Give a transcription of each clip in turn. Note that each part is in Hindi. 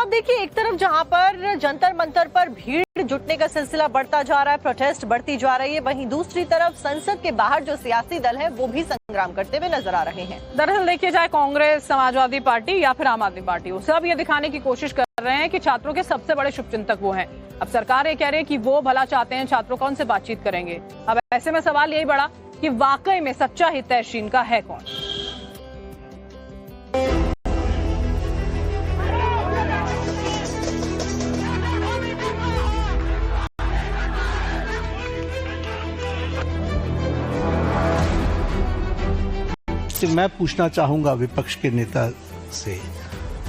अब देखिए, एक तरफ जहां पर जंतर मंतर पर भीड़ जुटने का सिलसिला बढ़ता जा रहा है, प्रोटेस्ट बढ़ती जा रही है, वहीं दूसरी तरफ संसद के बाहर जो सियासी दल है वो भी संग्राम करते हुए नजर आ रहे हैं। दरअसल देखिए, चाहे कांग्रेस, समाजवादी पार्टी या फिर आम आदमी पार्टी हो, सब ये दिखाने की कोशिश कर रहे हैं कि छात्रों के सबसे बड़े शुभचिंतक वो हैं। अब सरकार ये कह रही है कि वो भला चाहते हैं, छात्रों कौन से बातचीत करेंगे। अब ऐसे में सवाल यही बढ़ा कि वाकई में सच्चा हितैषी इनका है कौन। मैं पूछना चाहूंगा विपक्ष के नेता से,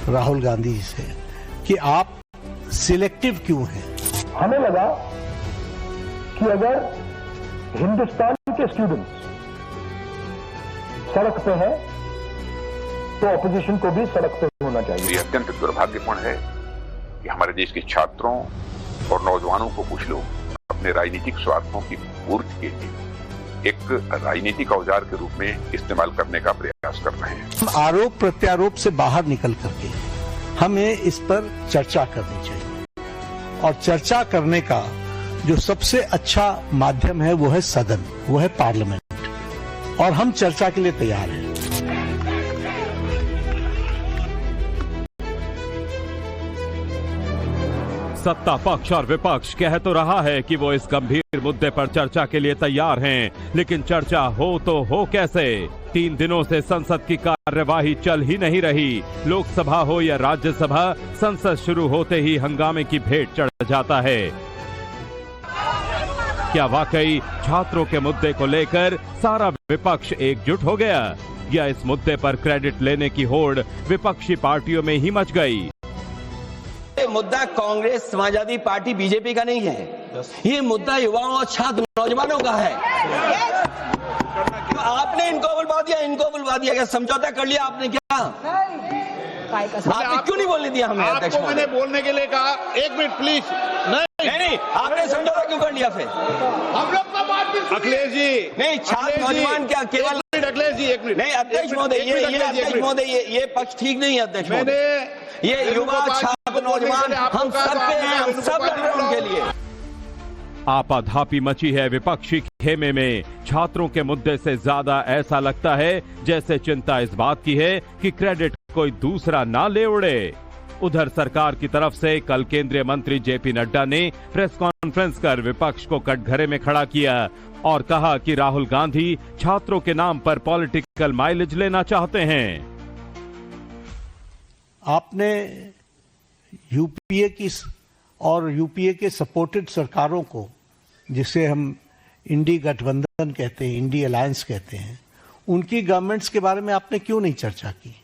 राहुल गांधी जी से, कि आप सिलेक्टिव क्यों हैं? हमें लगा कि अगर हिंदुस्तान के स्टूडेंट्स सड़क पे हैं तो ऑपोजिशन को भी सड़क पे होना चाहिए। ये अत्यंत दुर्भाग्यपूर्ण है कि हमारे देश के छात्रों और नौजवानों को कुछ लोग अपने राजनीतिक स्वार्थों की पूर्ति के लिए एक राजनीतिक औजार के रूप में इस्तेमाल करने का प्रयास कर रहे हैं। हम आरोप प्रत्यारोप से बाहर निकल करके हमें इस पर चर्चा करनी चाहिए, और चर्चा करने का जो सबसे अच्छा माध्यम है वो है सदन, वो है पार्लियामेंट, और हम चर्चा के लिए तैयार हैं। सत्ता पक्ष और विपक्ष कह तो रहा है कि वो इस गंभीर मुद्दे पर चर्चा के लिए तैयार हैं, लेकिन चर्चा हो तो हो कैसे? 3 दिनों से संसद की कार्यवाही चल ही नहीं रही। लोकसभा हो या राज्यसभा, संसद शुरू होते ही हंगामे की भेंट चढ़ जाता है। क्या वाकई छात्रों के मुद्दे को लेकर सारा विपक्ष एकजुट हो गया, या इस मुद्दे पर क्रेडिट लेने की होड़ विपक्षी पार्टियों में ही मच गई? ये मुद्दा कांग्रेस, समाजवादी पार्टी, बीजेपी का नहीं है। ये मुद्दा युवाओं और छात्र नौजवानों का है। आपने इनको बुलवा दिया, क्या समझौता कर लिया आपने? क्या आपने क्यों नहीं बोलने दिया हमें? अध्यक्ष, मैंने बोलने के लिए कहा। 1 मिनट प्लीज। नहीं, आपने समझौता क्यों कर लिया फिर? हम लोग का बात भी अखिलेश जी नहीं, छात्र नौजवान क्या केवल? अखिलेश जी 1 मिनट। नहीं अध्यक्ष महोदय, ये पक्ष ठीक नहीं है अध्यक्ष महोदय। ये युवा, छात्र, नौजवान हम सब पे हैं, हम सब लड़ रहे हैं उनके लिए। आपाधापी मची है विपक्षी खेमे में। छात्रों के मुद्दे से ज्यादा ऐसा लगता है जैसे चिंता इस बात की है कि क्रेडिट कोई दूसरा ना ले उड़े। उधर सरकार की तरफ से कल केंद्रीय मंत्री जेपी नड्डा ने प्रेस कॉन्फ्रेंस कर विपक्ष को कटघरे में खड़ा किया और कहा कि राहुल गांधी छात्रों के नाम पर पॉलिटिकल माइलेज लेना चाहते हैं। आपने यूपीए की और यूपीए के सपोर्टेड सरकारों को, जिसे हम इंडी गठबंधन कहते हैं, इंडी अलायंस कहते हैं, उनकी गवर्नमेंट्स के बारे में आपने क्यों नहीं चर्चा की?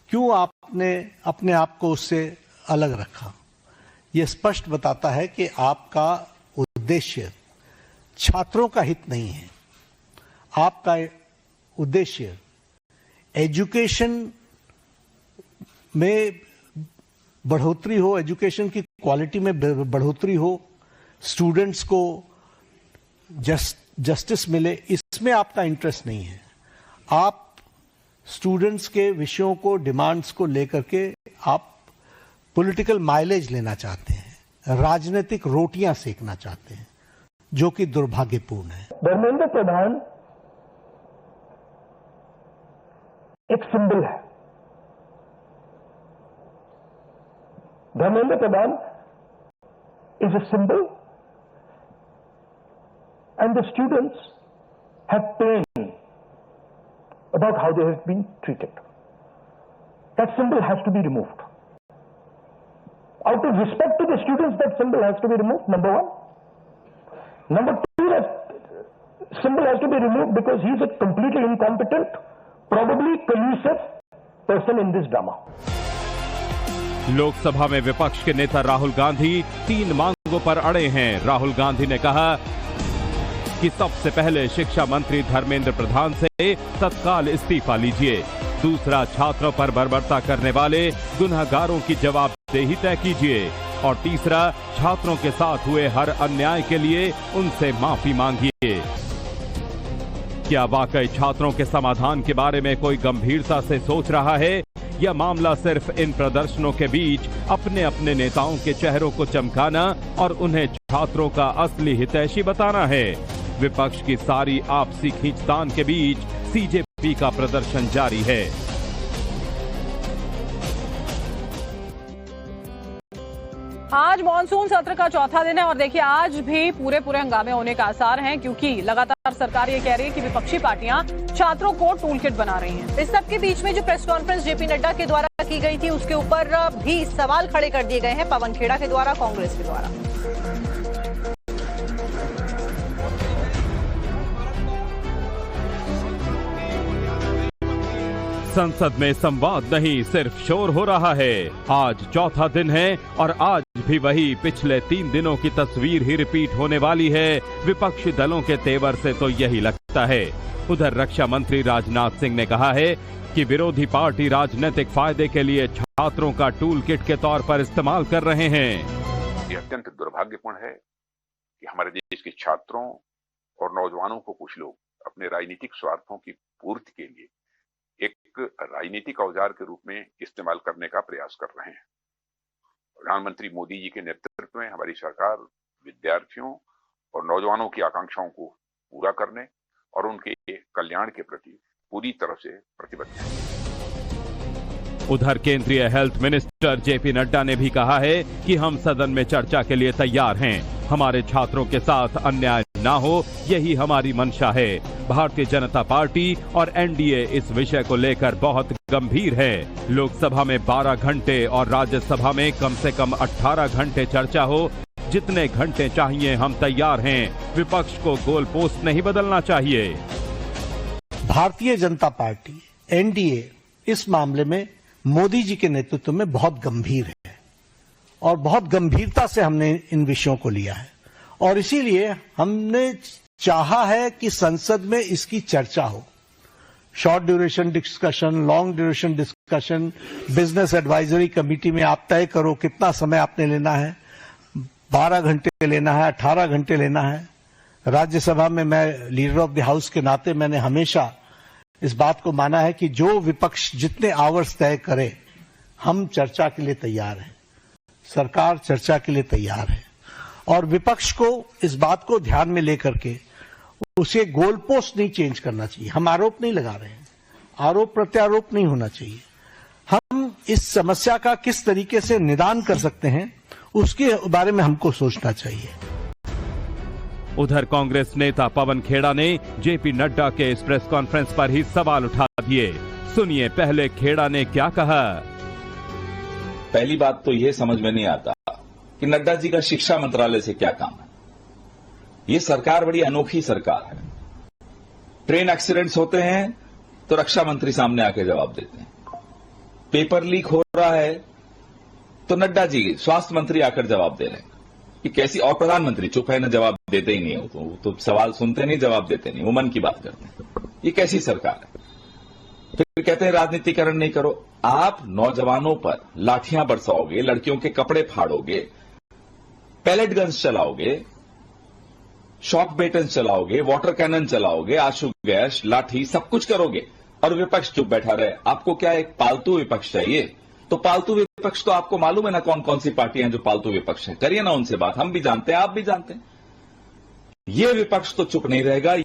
क्यों आपने अपने आप को उससे अलग रखा? यह स्पष्ट बताता है कि आपका उद्देश्य छात्रों का हित नहीं है। आपका उद्देश्य एजुकेशन में बढ़ोतरी हो, एजुकेशन की क्वालिटी में बढ़ोतरी हो, स्टूडेंट्स को जस्टिस मिले, इसमें आपका इंटरेस्ट नहीं है। आप स्टूडेंट्स के विषयों को, डिमांड्स को लेकर के आप पॉलिटिकल माइलेज लेना चाहते हैं, राजनीतिक रोटियां सेकना चाहते हैं, जो कि दुर्भाग्यपूर्ण है। धर्मेंद्र प्रधान एक सिंबल है। Dharmendra Pradhan is a symbol, and the students have pain about how they have been treated. That symbol has to be removed. Out of respect to the students, that symbol has to be removed, number one. Number two, that symbol has to be removed because he is a completely incompetent, probably collusive person in this drama. Lok Sabha में विपक्ष के नेता राहुल गांधी 3 मांगों पर अड़े हैं। राहुल गांधी ने कहा कि सबसे पहले शिक्षा मंत्री धर्मेंद्र प्रधान से तत्काल इस्तीफा लीजिए। दूसरा, छात्रों पर बर्बरता करने वाले गुनहगारों की जवाबदेही तय कीजिए। और तीसरा, छात्रों के साथ हुए हर अन्याय के लिए उनसे माफी मांगिए। क्या वाकई छात्रों के समाधान के बारे में कोई गंभीरता से सोच रहा है, या मामला सिर्फ इन प्रदर्शनों के बीच अपने अपने नेताओं के चेहरों को चमकाना और उन्हें छात्रों का असली हितैषी बताना है? विपक्ष की सारी आपसी खींचतान के बीच सीजेपी का प्रदर्शन जारी है। आज मॉनसून सत्र का चौथा दिन है और देखिए आज भी पूरे हंगामे होने का आसार हैं, क्योंकि लगातार सरकार ये कह रही है कि विपक्षी पार्टियां छात्रों को टूल किट बना रही हैं। इस सब के बीच में जो प्रेस कॉन्फ्रेंस जेपी नड्डा के द्वारा की गई थी उसके ऊपर भी सवाल खड़े कर दिए गए हैं पवन खेड़ा के द्वारा, कांग्रेस के द्वारा। संसद में संवाद नहीं, सिर्फ शोर हो रहा है। आज चौथा दिन है और आज भी वही पिछले 3 दिनों की तस्वीर ही रिपीट होने वाली है। विपक्षी दलों के तेवर से तो यही लगता है। उधर रक्षा मंत्री राजनाथ सिंह ने कहा है कि विरोधी पार्टी राजनीतिक फायदे के लिए छात्रों का टूल किट के तौर पर इस्तेमाल कर रहे हैं। ये अत्यंत दुर्भाग्यपूर्ण है कि हमारे देश के छात्रों और नौजवानों को कुछ लोग अपने राजनीतिक स्वार्थों की पूर्ति के लिए एक राजनीतिक औजार के रूप में इस्तेमाल करने का प्रयास कर रहे हैं। प्रधानमंत्री मोदी जी के नेतृत्व में हमारी सरकार विद्यार्थियों और नौजवानों की आकांक्षाओं को पूरा करने और उनके कल्याण के प्रति पूरी तरह से प्रतिबद्ध है। उधर केंद्रीय हेल्थ मिनिस्टर जेपी नड्डा ने भी कहा है कि हम सदन में चर्चा के लिए तैयार हैं। हमारे छात्रों के साथ अन्याय ना हो, यही हमारी मंशा है। भारतीय जनता पार्टी और एनडीए इस विषय को लेकर बहुत गंभीर है। लोकसभा में 12 घंटे और राज्यसभा में कम से कम 18 घंटे चर्चा हो। जितने घंटे चाहिए हम तैयार हैं। विपक्ष को गोल पोस्ट नहीं बदलना चाहिए। भारतीय जनता पार्टी एनडीए इस मामले में मोदी जी के नेतृत्व में बहुत गंभीर है और बहुत गंभीरता से हमने इन विषयों को लिया है और इसीलिए हमने चाहा है कि संसद में इसकी चर्चा हो। Short duration discussion, long duration discussion, business advisory committee में आप तय करो कितना समय आपने लेना है, 12 घंटे लेना है, 18 घंटे लेना है। राज्यसभा में मैं लीडर ऑफ द हाउस के नाते मैंने हमेशा इस बात को माना है कि जो विपक्ष जितने आवर्स तय करे हम चर्चा के लिए तैयार हैं, सरकार चर्चा के लिए तैयार है और विपक्ष को इस बात को ध्यान में लेकर के उसे गोल पोस्ट नहीं चेंज करना चाहिए। हम आरोप नहीं लगा रहे हैं, आरोप प्रत्यारोप नहीं होना चाहिए। हम इस समस्या का किस तरीके से निदान कर सकते हैं उसके बारे में हमको सोचना चाहिए। उधर कांग्रेस नेता पवन खेड़ा ने जेपी नड्डा के इस प्रेस कॉन्फ्रेंस पर ही सवाल उठा दिए। सुनिए पहले खेड़ा ने क्या कहा। पहली बात तो यह समझ में नहीं आता कि नड्डा जी का शिक्षा मंत्रालय से क्या काम है। ये सरकार बड़ी अनोखी सरकार है। ट्रेन एक्सीडेंट्स होते हैं तो रक्षा मंत्री सामने आके जवाब देते हैं। पेपर लीक हो रहा है तो नड्डा जी स्वास्थ्य मंत्री आकर जवाब दे रहे हैं कि कैसी, और प्रधानमंत्री चुप है ना, जवाब देते ही नहीं हो तो सवाल सुनते नहीं, जवाब देते नहीं, वो मन की बात करते हैं। ये कैसी सरकार है। फिर कहते हैं राजनीतिकरण नहीं करो। आप नौजवानों पर लाठियां बरसाओगे, लड़कियों के कपड़े फाड़ोगे, पैलेट गन्स चलाओगे, शॉक बेटन चलाओगे, वाटर कैनन चलाओगे, आंसू गैस, लाठी, सब कुछ करोगे और विपक्ष चुप बैठा रहे। आपको क्या एक पालतू विपक्ष चाहिए? तो पालतू विपक्ष तो आपको मालूम है ना कौन कौन सी पार्टियां जो पालतू विपक्ष है। करिए ना उनसे बात, हम भी जानते हैं, आप भी जानते हैं। ये विपक्ष तो चुप नहीं रहेगा।